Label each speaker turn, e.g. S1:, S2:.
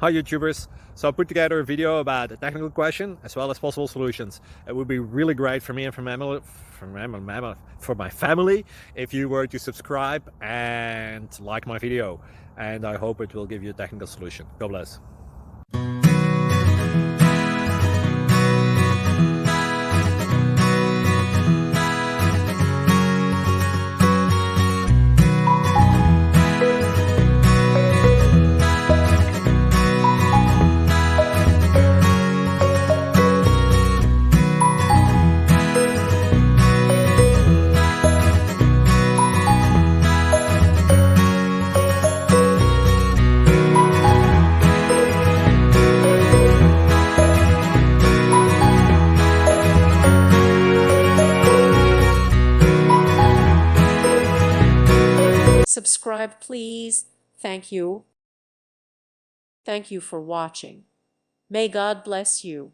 S1: Hi YouTubers! So I put together a video about a technical question as well as possible solutions. It would be really great for me and for my family if you were to subscribe and like my video, and I hope it will give you a technical solution. God bless.
S2: Subscribe, please. Thank you. Thank you for watching. May God bless you.